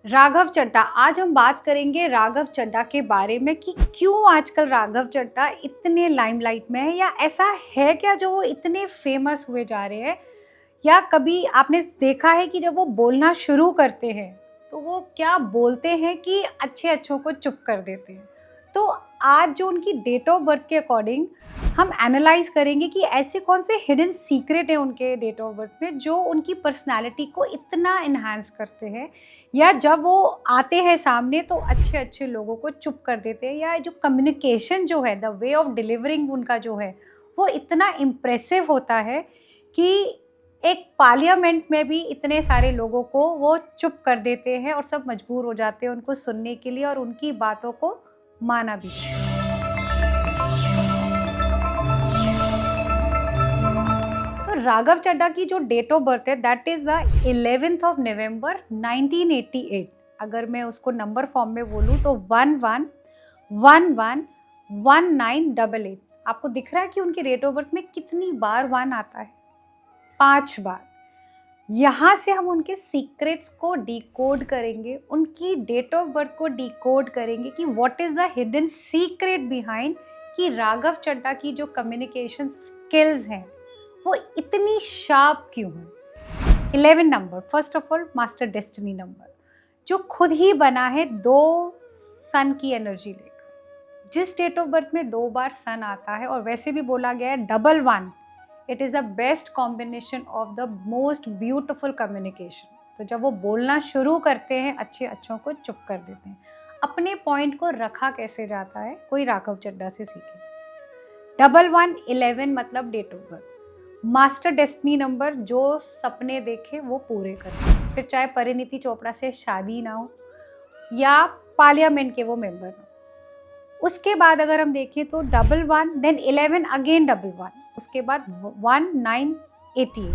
राघव चड्ढा। आज हम बात करेंगे राघव चड्ढा के बारे में कि क्यों आजकल राघव चड्ढा इतने लाइमलाइट में है, या ऐसा है क्या जो वो इतने फेमस हुए जा रहे हैं। या कभी आपने देखा है कि जब वो बोलना शुरू करते हैं तो वो क्या बोलते हैं कि अच्छे अच्छों को चुप कर देते हैं। तो आज जो उनकी डेट ऑफ बर्थ के अकॉर्डिंग हम एनालाइज करेंगे कि ऐसे कौन से हिडन सीक्रेट हैं उनके डेट ऑफ बर्थ में जो उनकी पर्सनालिटी को इतना इन्हांस करते हैं, या जब वो आते हैं सामने तो अच्छे अच्छे लोगों को चुप कर देते हैं, या जो कम्युनिकेशन जो है, द वे ऑफ डिलीवरिंग उनका जो है वो इतना इम्प्रेसिव होता है कि एक पार्लियामेंट में भी इतने सारे लोगों को वो चुप कर देते हैं और सब मजबूर हो जाते हैं उनको सुनने के लिए और उनकी बातों को माना भी जाता है। तो राघव चड्ढा की जो डेट ऑफ बर्थ है that is the 11th of November 1988। अगर मैं उसको नंबर फॉर्म में बोलूँ तो 11111988। आपको दिख रहा है कि उनकी डेट ऑफ बर्थ में कितनी बार 1 आता है? 5 बार। यहाँ से हम उनके सीक्रेट्स को डिकोड करेंगे, उनकी डेट ऑफ बर्थ को डिकोड करेंगे कि what is the hidden secret behind कि राघव चड्ढा की जो कम्युनिकेशन स्किल्स हैं वो इतनी शार्प क्यों है। 11 number, first of all master destiny number, जो खुद ही बना है 2 सन की एनर्जी लेकर। जिस डेट ऑफ बर्थ में 2 बार सन आता है, और वैसे भी बोला गया है double 1, it is the best combination of the most beautiful communication. तो जब वो बोलना शुरू करते हैं अच्छे अच्छों को चुप कर देते हैं। अपने पॉइंट को रखा कैसे जाता है, कोई राघव चड्ढा से सीखे। 1111 मतलब date of birth, master destiny number, जो सपने देखे वो पूरे करे, फिर चाहे परिणीति चोपड़ा से शादी ना हो या पार्लियामेंट के वो मेंबर हो। उसके बाद अगर हम देखें तो 11 देन 11 अगेन 11, उसके बाद 1988।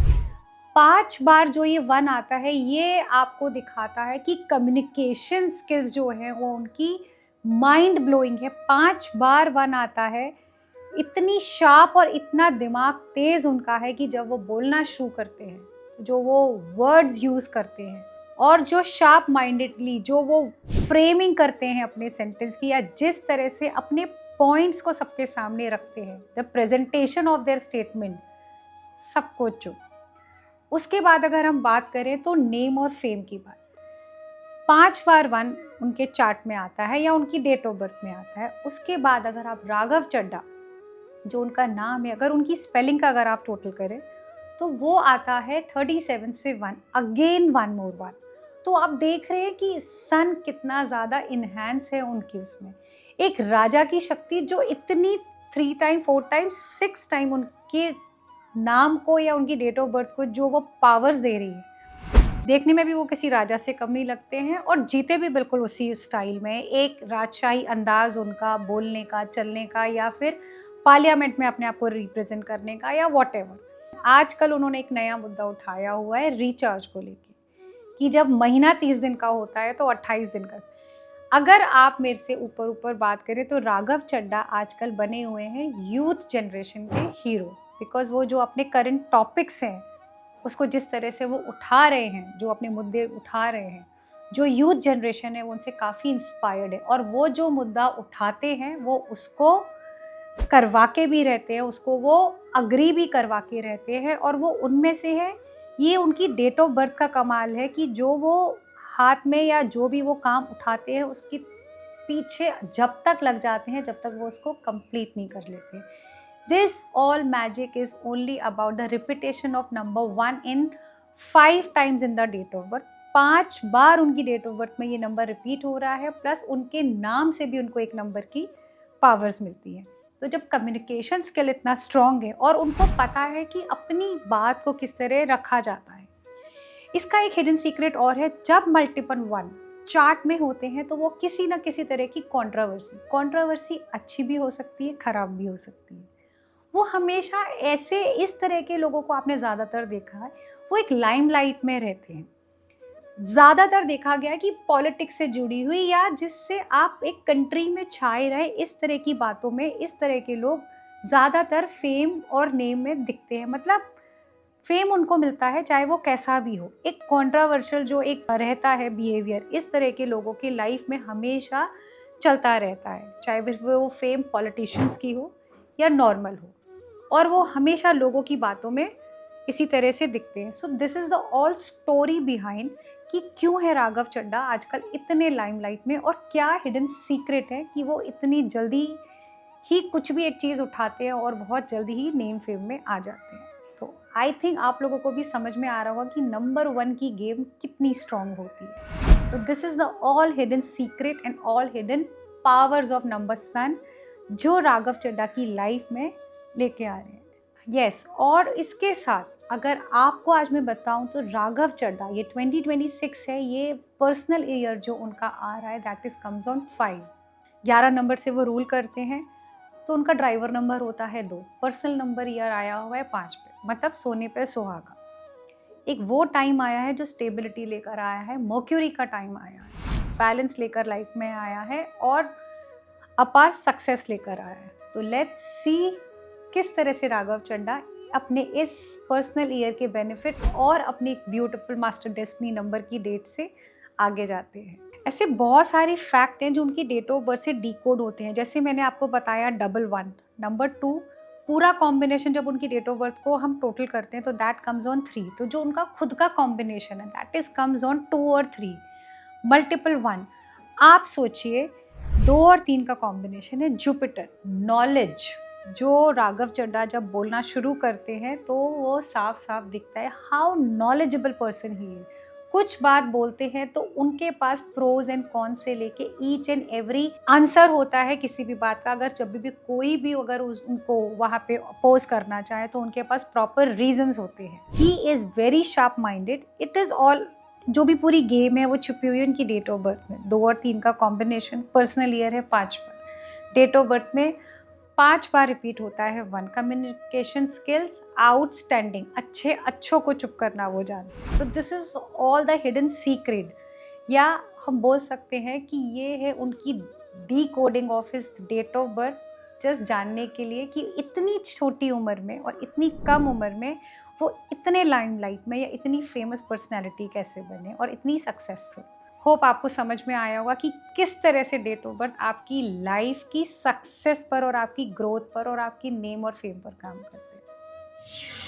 5 बार जो ये 1 आता है ये आपको दिखाता है कि कम्युनिकेशन स्किल्स जो है वो उनकी माइंड ब्लोइंग है। 5 बार 1 आता है, इतनी शार्प और इतना दिमाग तेज उनका है कि जब वो बोलना शुरू करते हैं, जो वो वर्ड्स यूज करते हैं और जो शार्प माइंडेडली जो वो फ्रेमिंग करते हैं अपने सेंटेंस की, या जिस तरह से अपने पॉइंट्स को सबके सामने रखते हैं, the presentation of their statement, सबको चुप। उसके बाद अगर हम बात करें तो नेम और फेम की बात, 5 बार 1 उनके चार्ट में आता है या उनकी डेट ऑफ बर्थ में आता है। उसके बाद अगर आप राघव चड्ढा जो उनका नाम है, अगर उनकी स्पेलिंग का अगर आप टोटल करें तो वो आता है 37 से 1 अगेन 1 मोर 1। तो आप देख रहे हैं कि सन कितना ज़्यादा इन्हेंस है उनकी उसमें। एक राजा की शक्ति जो इतनी 3 टाइम 4 टाइम 6 टाइम उनके नाम को या उनकी डेट ऑफ बर्थ को जो वो पावर्स दे रही है, देखने में भी वो किसी राजा से कम नहीं लगते हैं और जीते भी बिल्कुल उसी स्टाइल में। एक राजशाही अंदाज उनका बोलने का, चलने का, या फिर पार्लियामेंट में अपने आप को रिप्रेजेंट करने का, या वॉटेवर। आजकल उन्होंने एक नया मुद्दा उठाया हुआ है रिचार्ज को लेके, कि जब महीना 30 दिन का होता है तो 28 दिन का। अगर आप मेरे से ऊपर ऊपर बात करें तो राघव चड्ढा आजकल बने हुए हैं यूथ जनरेशन के हीरो, बिकॉज वो जो अपने करंट टॉपिक्स हैं उसको जिस तरह से वो उठा रहे हैं, जो अपने मुद्दे उठा रहे हैं, जो यूथ जनरेशन है वो उनसे काफ़ी इंस्पायर्ड है, और वो जो मुद्दा उठाते हैं वो उसको करवा के भी रहते हैं, उसको वो अग्री भी करवा के रहते हैं। और वो उनमें से है, ये उनकी डेट ऑफ बर्थ का कमाल है कि जो वो हाथ में या जो भी वो काम उठाते हैं उसके पीछे जब तक लग जाते हैं जब तक वो उसको कंप्लीट नहीं कर लेते। This all magic is only about the repetition of number 1 in 5 times in the date of birth. 5 बार उनकी डेट ऑफ बर्थ में ये नंबर रिपीट हो रहा है, प्लस उनके नाम से भी उनको एक नंबर की पावर्स मिलती है। तो जब कम्युनिकेशन स्किल इतना स्ट्रॉन्ग है और उनको पता है कि अपनी बात को किस तरह रखा जाता है। इसका एक हिडन सीक्रेट और है, जब मल्टीपल 1 चार्ट में होते हैं तो वो किसी ना किसी तरह की कंट्रोवर्सी अच्छी भी हो सकती है, खराब भी हो सकती है। वो हमेशा ऐसे इस तरह के लोगों को आपने ज़्यादातर देखा है, वो एक लाइमलाइट में रहते हैं। ज़्यादातर देखा गया है कि पॉलिटिक्स से जुड़ी हुई या जिससे आप एक कंट्री में छाए रहे, इस तरह की बातों में इस तरह के लोग ज़्यादातर फेम और नेम में दिखते हैं। मतलब फेम उनको मिलता है चाहे वो कैसा भी हो। एक कंट्रोवर्शियल जो एक रहता है बिहेवियर, इस तरह के लोगों की लाइफ में हमेशा चलता रहता है, चाहे फिर वो फेम पॉलिटिशियंस की हो या नॉर्मल हो, और वो हमेशा लोगों की बातों में इसी तरह से दिखते हैं। So this is the all story behind कि क्यों है राघव चड्ढा आजकल इतने लाइमलाइट में, और क्या हिडन सीक्रेट है कि वो इतनी जल्दी ही कुछ भी एक चीज़ उठाते हैं और बहुत जल्दी ही नेम फेम में आ जाते हैं। तो आई थिंक आप लोगों को भी समझ में आ रहा होगा कि नंबर 1 की गेम कितनी स्ट्रांग होती है। तो this is the all hidden secret and all hidden powers of number sun जो राघव चड्ढा की लाइफ में लेके आ रहे हैं। यस, और इसके साथ अगर आपको आज मैं बताऊं तो राघव चड्ढा ये 2026 है, ये पर्सनल ईयर जो उनका आ रहा है that is comes on 5। 11 number से वो रूल करते हैं, तो उनका ड्राइवर नंबर होता है 2, पर्सनल नंबर ईयर आया हुआ है 5 पे, मतलब सोने पे सुहागा। एक वो टाइम आया है जो स्टेबिलिटी लेकर आया है, मर्क्यूरी का टाइम आया है, बैलेंस लेकर लाइफ में आया है, और अपार सक्सेस लेकर आया है। तो लेट्स सी किस तरह से राघव चड्ढा अपने इस पर्सनल ईयर के बेनिफिट्स और अपनी एक ब्यूटीफुल मास्टर डेस्टिनी नंबर की डेट से आगे जाते हैं। ऐसे बहुत सारे फैक्ट हैं जो उनकी डेट ऑफ बर्थ से डिकोड होते हैं। जैसे मैंने आपको बताया 11 नंबर 2 पूरा कॉम्बिनेशन जब उनकी डेट ऑफ बर्थ को हम टोटल करते हैं तो दैट कम्स ऑन 3। तो जो उनका खुद का कॉम्बिनेशन है दैट इज कम्स ऑन 2 और 3 मल्टीपल 1। आप सोचिए 2 और 3 का कॉम्बिनेशन है जुपिटर, नॉलेज। जो राघव चड्ढा जब बोलना शुरू करते हैं तो वो साफ साफ दिखता है हाउ नॉलेजेबल पर्सन ही है। कुछ बात बोलते हैं तो उनके पास प्रोज एंड कॉन से लेके ईच एंड एवरी आंसर होता है किसी भी बात का। अगर जब भी कोई भी अगर उनको वहाँ पे अपोज करना चाहे तो उनके पास प्रॉपर रीजंस होते हैं। He is very sharp minded. It is all जो भी पूरी गेम है वो छुपी हुई है उनकी डेट ऑफ बर्थ में। 2 और 3 का कॉम्बिनेशन, पर्सनल ईयर है 5 पर, डेट ऑफ बर्थ में 5 बार रिपीट होता है 1। कम्युनिकेशन स्किल्स आउटस्टैंडिंग, अच्छों को चुप करना वो जानते हैं। तो this is all the hidden secret, या हम बोल सकते हैं कि ये है उनकी decoding of his date of birth, just जानने के लिए कि इतनी छोटी उम्र में और इतनी कम उम्र में वो इतने लाइमलाइट में या इतनी फेमस पर्सनैलिटी कैसे बने और इतनी सक्सेसफुल। होप आपको समझ में आया होगा कि किस तरह से डेट ऑफ बर्थ आपकी लाइफ की सक्सेस पर और आपकी ग्रोथ पर और आपकी नेम और फेम पर काम करते हैं।